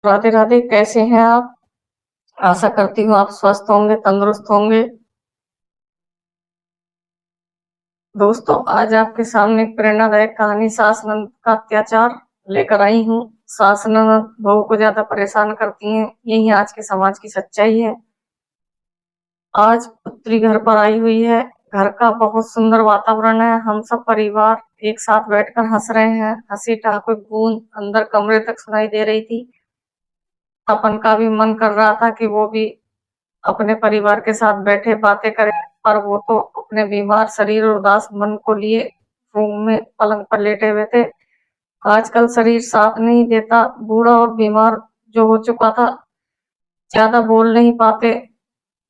राधे राधे, कैसे हैं आप? आशा करती हूँ आप स्वस्थ होंगे, तंदुरुस्त होंगे। दोस्तों, आज आपके सामने एक प्रेरणादायक कहानी सास ननद का अत्याचार लेकर आई हूँ। सास ननद बहू को ज्यादा परेशान करती हैं, यही आज के समाज की सच्चाई है। आज पुत्री घर पर आई हुई है। घर का बहुत सुंदर वातावरण है। हम सब परिवार एक साथ बैठकर हंस रहे हैं। हंसी ठहाके गूंज अंदर कमरे तक सुनाई दे रही थी। अपन का भी मन कर रहा था कि वो भी अपने परिवार के साथ बैठे बातें करें, पर वो तो अपने बीमार शरीर और उदास मन को लिए रूम में पलंग पर लेटे हुए थे। आजकल शरीर साथ नहीं देता। बूढ़ा और बीमार जो हो चुका था, ज्यादा बोल नहीं पाते,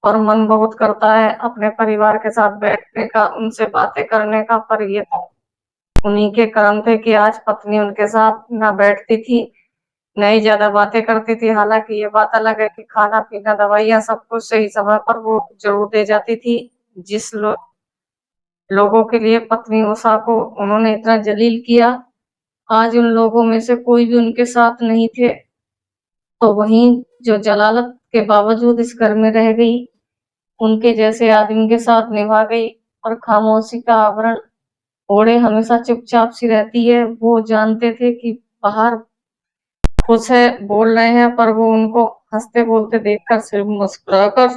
और मन बहुत करता है अपने परिवार के साथ बैठने का, उनसे बातें करने का। पर ये तो उन्हीं के कर्म थे कि आज पत्नी उनके साथ ना बैठती थी, न ही ज्यादा बातें करती थी। हालांकि ये बात अलग है कि खाना पीना दवाइयाँ सब कुछ सही समय पर वो जरूर दे जाती थी। जिस लोगों के लिए पत्नी उषा को उन्होंने इतना जलील किया, आज उन लोगों में से कोई भी उनके साथ नहीं थे। तो वहीं जो जलालत के बावजूद इस घर में रह गई, उनके जैसे आदमी के साथ निभा गई और खामोशी का आवरण ओढ़े हमेशा चुपचाप सी रहती है। वो जानते थे कि बाहर खुश है, बोल रहे हैं, पर वो उनको हंसते बोलते देखकर सिर्फ मुस्कुराकर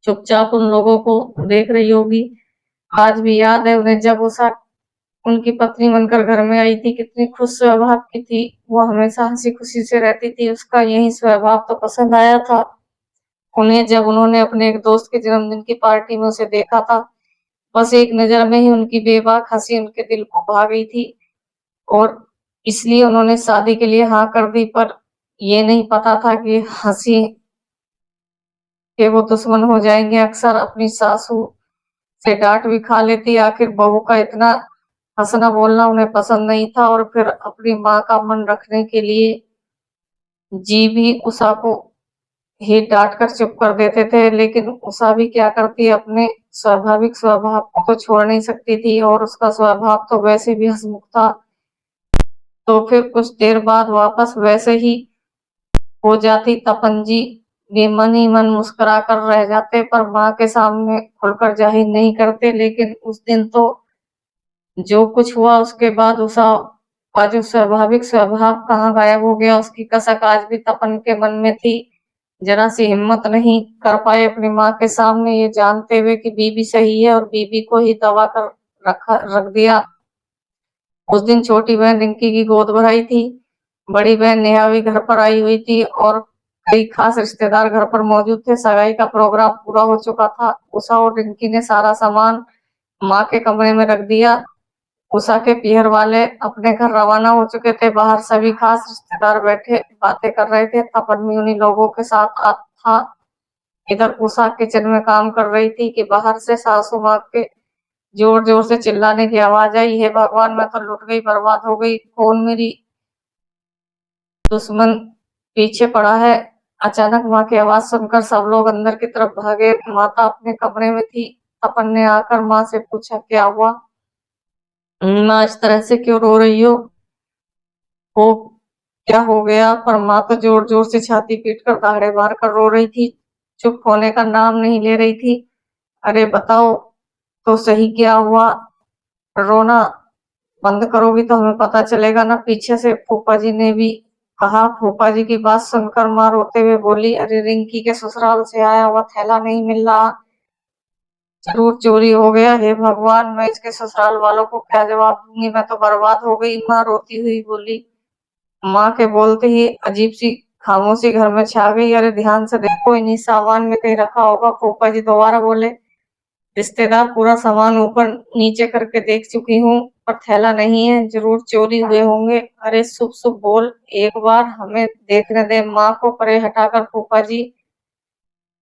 चुपचाप उन लोगों को देख रही होगी। आज भी याद है उन्हें, जब उषा उनकी पत्नी बनकर घर में आई थी, कितनी खुश स्वभाव की थी। वो हमेशा हंसी खुशी से रहती थी। उसका यही स्वभाव तो पसंद आया था उन्हें। जब उन्होंने अपने एक दोस्त के जन्मदिन की पार्टी में उसे देखा था, बस एक नजर में ही उनकी बेबाक हंसी उनके दिल को भा गई थी, और इसलिए उन्होंने शादी के लिए हाँ कर दी। पर ये नहीं पता था कि हंसी के वो दुश्मन हो जाएंगे। अक्सर अपनी सासू से डांट भी खा लेती। आखिर बहू का इतना हंसना बोलना उन्हें पसंद नहीं था, और फिर अपनी माँ का मन रखने के लिए जी भी उषा को ही डांट कर चुप कर देते थे। लेकिन उषा भी क्या करती, अपने स्वाभाविक स्वभाव को तो छोड़ नहीं सकती थी, और उसका स्वभाव तो वैसे भी हंसमुख था। तो फिर कुछ देर बाद वापस वैसे ही हो जाती। तपन जी भी मन ही मन मुस्कुरा कर रह जाते, पर माँ के सामने खुलकर जाहिर नहीं करते। लेकिन उस दिन तो जो कुछ हुआ, उसके बाद उषा का जो स्वाभाविक स्वभाव कहाँ गायब हो गया, उसकी कसक आज भी तपन के मन में थी। जरा सी हिम्मत नहीं कर पाए अपनी माँ के सामने, ये जानते हुए कि बीबी सही है, और बीबी को ही दबा कर रख दिया। उस दिन छोटी बहन रिंकी की गोद भराई थी। बड़ी बहन नेहा भी घर पर आई हुई थी, और कई खास रिश्तेदार घर पर मौजूद थे। सगाई का प्रोग्राम पूरा हो चुका था। उषा और रिंकी ने सारा सामान माँ के कमरे में रख दिया। उषा के पीहर वाले अपने घर रवाना हो चुके थे। बाहर सभी खास रिश्तेदार बैठे बातें कर रहे थे। तपन भी उन्हीं लोगों के साथ था। इधर उषा किचन में काम कर रही थी कि बाहर से सासू माँ के जोर जोर से चिल्लाने की आवाज आई। हे भगवान, मैं तो लुट गई, बर्बाद हो गई, कौन मेरी दुश्मन पीछे पड़ा है। अचानक माँ की आवाज सुनकर सब लोग अंदर की तरफ भागे। माता अपने कमरे में थी। तपन ने आकर माँ से पूछा, क्या हुआ माँ, इस तरह से क्यों रो रही हो क्या हो गया? पर माँ तो जोर जोर से छाती पीट कर दहाड़े मार कर रो रही थी, चुप होने का नाम नहीं ले रही थी। अरे बताओ तो सही, क्या हुआ? रोना बंद करोगी तो हमें पता चलेगा ना। पीछे से फूफा जी ने भी कहा। फूफा जी की बात सुनकर माँ रोते हुए बोली, अरे रिंकी के ससुराल से आया हुआ थैला नहीं मिल रहा, जरूर चोरी हो गया। हे भगवान, मैं इसके ससुराल वालों को क्या जवाब दूंगी, मैं तो बर्बाद हो गई, माँ रोती हुई बोली। माँ के बोलते ही अजीब सी खामोशी घर में छा गई। अरे ध्यान से देखो, इन्हीं सामान में कहीं रखा होगा। फूफा जी दोबारा बोले। रिश्तेदार पूरा सामान ऊपर नीचे करके देख चुकी हूँ, पर थैला नहीं है, जरूर चोरी हुए होंगे। अरे शुभ शुभ बोल, एक बार हमें देखने दे। माँ को परे हटाकर फूफा जी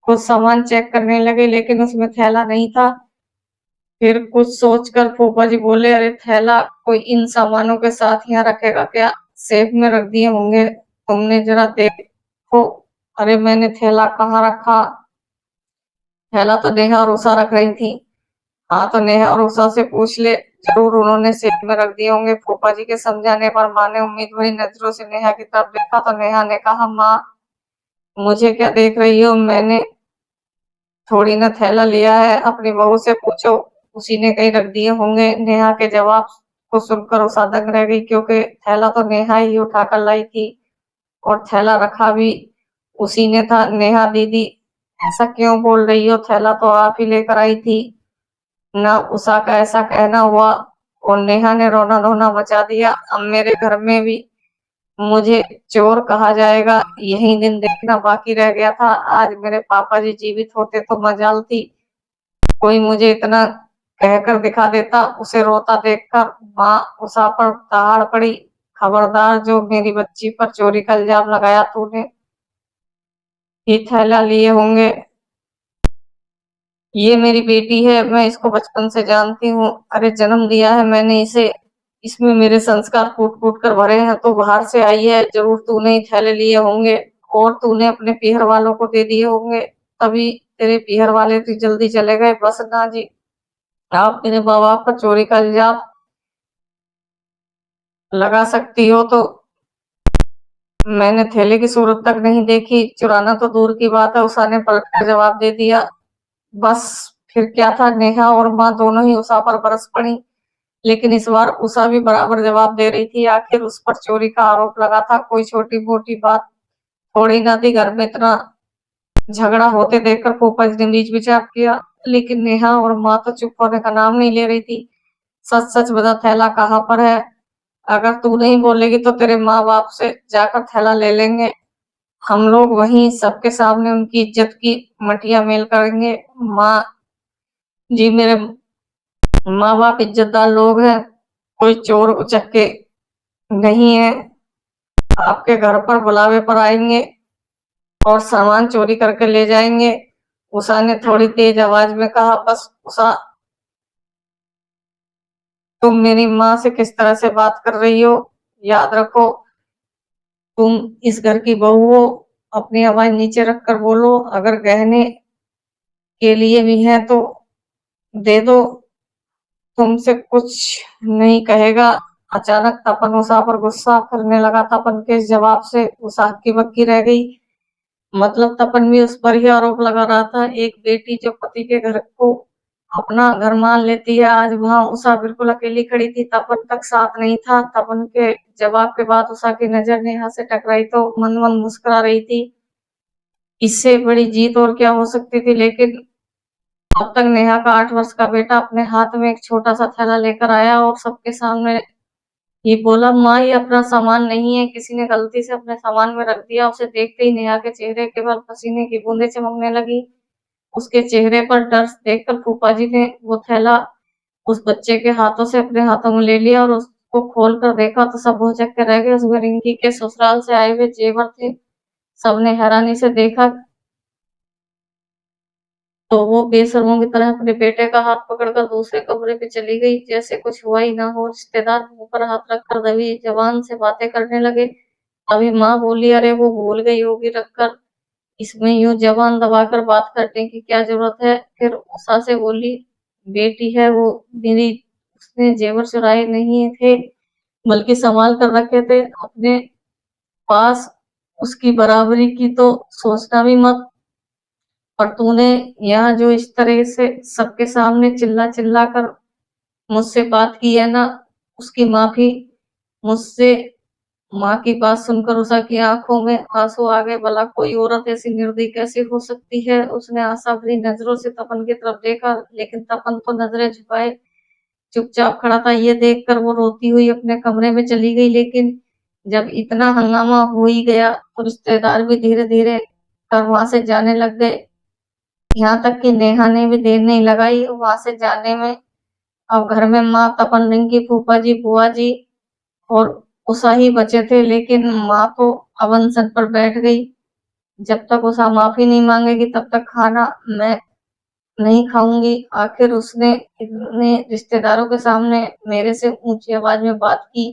कुछ सामान चेक करने लगे, लेकिन उसमें थैला नहीं था। फिर कुछ सोचकर फूफा जी बोले, अरे थैला कोई इन सामानों के साथ यहाँ रखेगा क्या? सेफ में रख दिए होंगे, तुमने जरा देखो। अरे मैंने थैला कहाँ रखा? थैला तो नेहा और उषा रख रही थी। हाँ तो नेहा और उषा से पूछ ले, जरूर उन्होंने सेट में रख दिए होंगे। फूफा जी के समझाने पर माँ ने उम्मीद भरी नजरों से नेहा की तरफ देखा तो नेहा ने कहा, माँ मुझे क्या देख रही हो, मैंने थोड़ी ना थैला लिया है, अपनी बहू से पूछो, उसी ने कहीं रख दिए होंगे। नेहा के जवाब को सुनकर उषा दंग रह गई, क्योंकि थैला तो नेहा ही उठाकर लाई थी और थैला रखा भी उसी ने था। नेहा दीदी ऐसा क्यों बोल रही हो, थैला तो आप ही लेकर आई थी ना। उषा का ऐसा कहना हुआ और नेहा ने रोना धोना मचा दिया। अब मेरे घर में भी मुझे चोर कहा जाएगा, यही दिन देखना बाकी रह गया था। आज मेरे पापा जी जीवित होते तो मजाल थी, कोई मुझे इतना कहकर दिखा देता। उसे रोता देखकर माँ उषा पर दहाड़ पड़ी, खबरदार, जो मेरी बच्ची पर चोरी का इल्जाम लगाया, तूने ही थैला लिए होंगे। ये मेरी बेटी है, मैं इसको बचपन से जानती हूँ। अरे जन्म दिया है मैंने इसे, इसमें मेरे संस्कार फूट फूट कर भरे हैं, तो बाहर से आई है, जरूर तूने ही थैले लिए होंगे और तूने अपने पीहर वालों को दे दिए होंगे, तभी तेरे पीहर वाले तो जल्दी चले गए। बस ना जी, आप मेरे माँ बाप पर चोरी का इल्जाम लगा सकती हो तो मैंने थैले की सूरत तक नहीं देखी, चुराना तो दूर की बात है, उषा ने पलट कर जवाब दे दिया। बस फिर क्या था, नेहा और माँ दोनों ही उषा पर बरस पड़ी, लेकिन इस बार उषा भी बराबर जवाब दे रही थी। आखिर उस पर चोरी का आरोप लगा था, कोई छोटी मोटी बात थोड़ी ना थी। घर में इतना झगड़ा होते देखकर फूफा जी ने बीच विचार किया, लेकिन नेहा और माँ तो चुप होने का नाम नहीं ले रही थी। सच सच बता, थैला कहाँ पर है? अगर तू नहीं बोलेगी तो तेरे माँ बाप से जाकर थैला ले लेंगे, हम लोग वहीं सबके सामने उनकी इज्जत की मटिया मेल करेंगे। माँ जी, मेरे माँ बाप इज्जतदार लोग हैं, कोई चोर उचक्के नहीं है, आपके घर पर बुलावे पर आएंगे और सामान चोरी करके ले जाएंगे। उषा ने थोड़ी तेज आवाज में कहा। बस उषा, तुम मेरी माँ से किस तरह से बात कर रही हो, याद रखो तुम इस घर की बहू हो। अपनी आवाज नीचे रखकर बोलो, अगर गहने के लिए भी है तो दे दो, तुमसे कुछ नहीं कहेगा। अचानक तपन उषा पर गुस्सा करने लगा। तपन के इस जवाब से उषा हक्की बक्की रह गई। मतलब तपन भी उस पर ही आरोप लगा रहा था, एक बेटी जो पति के घर को अपना घर मान लेती है। आज वहां उषा बिल्कुल अकेली खड़ी थी, तपन तक साथ नहीं था। तपन के जवाब के बाद उषा की नजर नेहा से टकराई तो मन मन मुस्कुरा रही थी, इससे बड़ी जीत और क्या हो सकती थी। लेकिन अब तक नेहा का 8 वर्ष का बेटा अपने हाथ में एक छोटा सा थैला लेकर आया और सबके सामने ये बोला, माँ ये अपना सामान नहीं है, किसी ने गलती से अपने सामान में रख दिया। उसे देखते ही नेहा के चेहरे के बल पसीने की बूंदें चमकने लगी। उसके चेहरे पर डर देखकर फूफा जी ने वो थैला उस बच्चे के हाथों से अपने हाथों में ले लिया और उसको खोल कर देखा तो सब भौचक्के के रह गए। उसमें रिंकी के ससुराल से आए हुए जेवर थे। सबने हैरानी से देखा तो वो बेशर्मों की तरह अपने बेटे का हाथ पकड़कर दूसरे कमरे पे चली गई, जैसे कुछ हुआ ही ना हो। रिश्तेदार मुंह पर हाथ रखकर दबी जबान से बातें करने लगे। अभी माँ बोली, अरे वो भूल गई होगी रखकर, इसमें यूं जबान दबाकर बात करने की क्या जरूरत है। फिर उषा से बोली, बेटी है वो मेरी, उसने जेवर चुराए नहीं थे, बल्कि संभाल कर रखे थे अपने पास, उसकी बराबरी की तो सोचना भी मत। और तूने यहाँ जो इस तरह से सबके सामने चिल्ला चिल्ला कर मुझसे बात की है ना, उसकी माफी मुझसे। माँ की बात सुनकर उषा की आंखों में आंसू आ गए। भला कोई औरत ऐसी निर्दयी कैसे हो सकती है। उसने आशा भरी नजरों से तपन की तरफ देखा, लेकिन तपन तो नजरें झुकाए चुपचाप खड़ा था। ये देखकर वो रोती हुई अपने कमरे में चली गई। लेकिन जब इतना हंगामा हो ही गया तो रिश्तेदार भी धीरे धीरे कर वहां से जाने लग गए। यहाँ तक कि नेहा ने भी देर नहीं लगाई वहां से जाने में। अब घर में माँ, तपन, रिंकी, फूफा जी, बुआ जी और उषा ही बचे थे। लेकिन माँ तो अब अनशन पर बैठ गई, जब तक उषा माफी नहीं मांगेगी तब तक खाना मैं नहीं खाऊंगी। आखिर उसने इतने रिश्तेदारों के सामने मेरे से ऊंची आवाज में बात की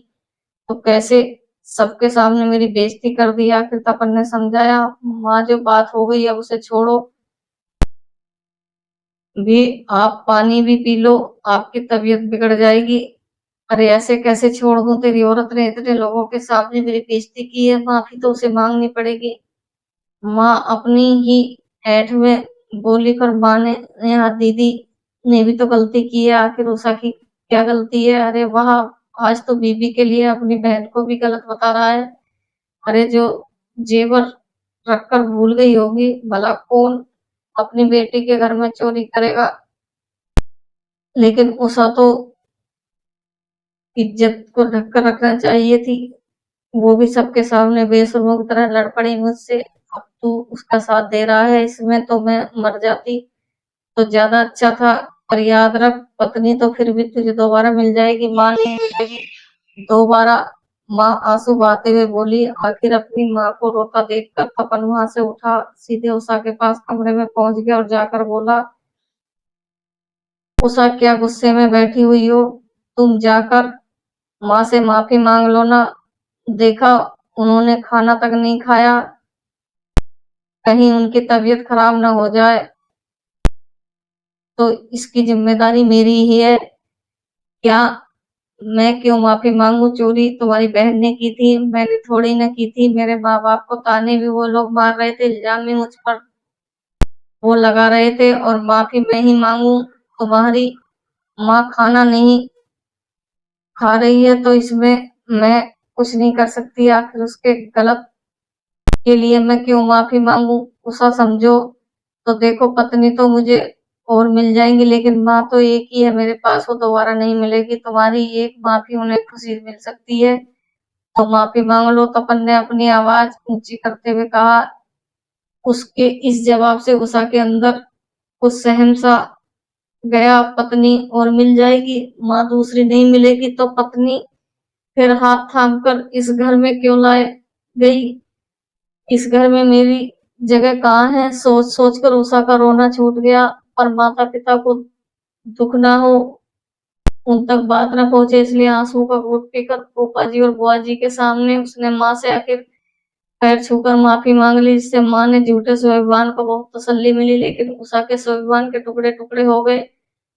तो कैसे सबके सामने मेरी बेइज्जती कर दी। आखिर तपन ने समझाया, माँ जो बात हो गई अब उसे छोड़ो, भी आप पानी भी पी लो, आपकी तबीयत बिगड़ जाएगी। अरे ऐसे कैसे छोड़ दूँ, तेरी औरत ने इतने लोगों के सामने मेरी बेइज्जती की है, माफ़ी तो उसे माँगनी पड़ेगी। माँ अपनी ही ऐंठ में बोली, पर माँ ने यहाँ दीदी ने भी तो गलती की है, आखिर उषा की क्या गलती है? अरे वाह! आज तो बीबी के लिए अपनी बहन को भी गलत बता रहा है। अरे जो जेवर रखकर भूल गई होगी, भला कौन अपनी बेटी के घर में चोरी करेगा? लेकिन उषा तो इज्जत को ढक कर रखना चाहिए थी। वो भी सबके सामने बेशर्मों की तरह लड़ पड़ी मुझसे। अब तू उसका साथ दे रहा है, इसमें तो मैं मर जाती तो ज्यादा अच्छा था। पर याद रख, पत्नी तो फिर भी तुझे दोबारा मिल जाएगी, माँ नहीं मिलेगी दोबारा। माँ आंसू बहाते हुए बोली। आखिर अपनी माँ को रोता देखकर तपन वहां से उठा, सीधे उषा के पास कमरे में पहुंच गया और जाकर बोला, उषा क्या गुस्से में बैठी हुई हो? तुम जाकर माँ से माफी मांग लो ना। देखा, उन्होंने खाना तक नहीं खाया, कहीं उनकी तबीयत खराब ना हो जाए तो इसकी जिम्मेदारी मेरी ही है। क्या मैं क्यों माफी मांगू? चोरी तुम्हारी बहन ने की थी, मैंने थोड़ी ना की थी। मेरे माँ बाप को ताने भी वो लोग मार रहे थे, इल्जाम भी मुझ पर वो लगा रहे थे, और माफी मैं ही मांगू? तुम्हारी माँ खाना नहीं खा रही है तो इसमें मैं कुछ नहीं कर सकती। आखिर उसके गलत के लिए मैं क्यों माफी मांगू? उषा समझो तो देखो, पत्नी तो मुझे और मिल जाएंगी, लेकिन माँ तो एक ही है मेरे पास, वो दोबारा नहीं मिलेगी। तुम्हारी एक माफी उन्हें खुशी मिल सकती है तो माफी मांग लो। तपन ने अपनी आवाज ऊंची करते हुए कहा। उसके इस जवाब से उषा के अंदर कुछ सहम सा गया। पत्नी और मिल जाएगी, माँ दूसरी नहीं मिलेगी तो पत्नी फिर हाथ थाम कर इस घर में क्यों लाए गई? इस घर में मेरी जगह कहाँ है? सोच सोच कर उषा का रोना छूट गया। पर माता पिता को दुख ना हो, उन तक बात न पहुंचे, इसलिए आंसू का घूंट पीकर फूफा जी और बुआ जी के सामने उसने माँ से आखिर पैर छूकर माफी मांग ली, जिससे माँ ने झूठे स्वाभिमान को बहुत तसल्ली मिली। लेकिन उषा के स्वाभिमान के टुकड़े टुकड़े हो गए।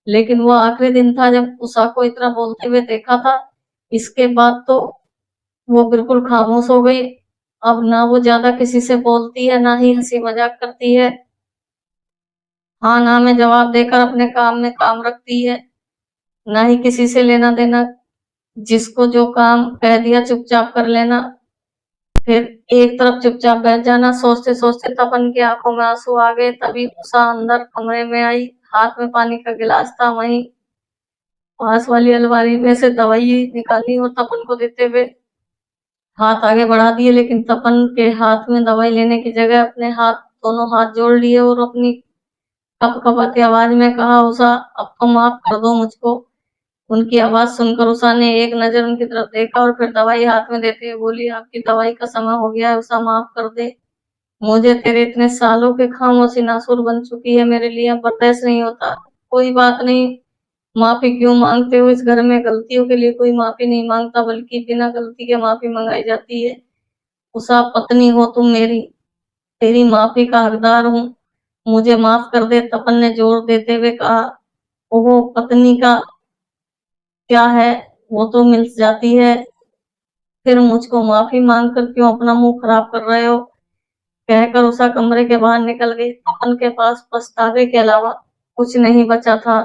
लेकिन वो आखिरी दिन था जब उषा को इतना बोलते हुए देखा था। इसके बाद तो वो बिल्कुल खामोश हो गई। अब ना वो ज्यादा किसी से बोलती है, ना ही हंसी मजाक करती है। हाँ ना में जवाब देकर अपने काम में काम रखती है, ना ही किसी से लेना देना। जिसको जो काम कह दिया चुपचाप कर लेना, फिर एक तरफ चुपचाप बैठ जाना। सोचते सोचते तपन की आंखों में आंसू आ गए। तभी उषा अंदर कमरे में आई, हाथ में पानी का गिलास था। वहीं पास वाली अलमारी में से दवाई निकाली और तपन को देते हुए हाथ आगे बढ़ा दिए। लेकिन तपन के हाथ में दवाई लेने की जगह अपने हाथ, दोनों हाथ जोड़ लिए और अपनी कपकपाती आवाज में कहा, उषा अब तो माफ कर दो मुझको। उनकी आवाज सुनकर उषा ने एक नजर उनकी तरफ देखा और फिर दवाई हाथ में देते हुए बोली, आपकी दवाई का समय हो गया है उषा, माफ कर दे मुझे। तेरे इतने सालों के खामोशी नासूर बन चुकी है, मेरे लिए अब बर्दाश्त नहीं होता। कोई बात नहीं, माफी क्यों मांगते हो? इस घर में गलतियों के लिए कोई माफी नहीं मांगता, बल्कि बिना गलती के माफी मंगाई जाती है। उषा, पत्नी हो तुम मेरी, तेरी माफी का हकदार हूँ, मुझे माफ कर दे। तपन ने जोर देते हुए कहा। ओहो, पत्नी का क्या है, वो तो मिल जाती है, फिर मुझको माफी मांग कर क्यों अपना मुंह खराब कर रहे हो? कहकर उषा कमरे के बाहर निकल गई। तपन के पास पछतावे के अलावा कुछ नहीं बचा था।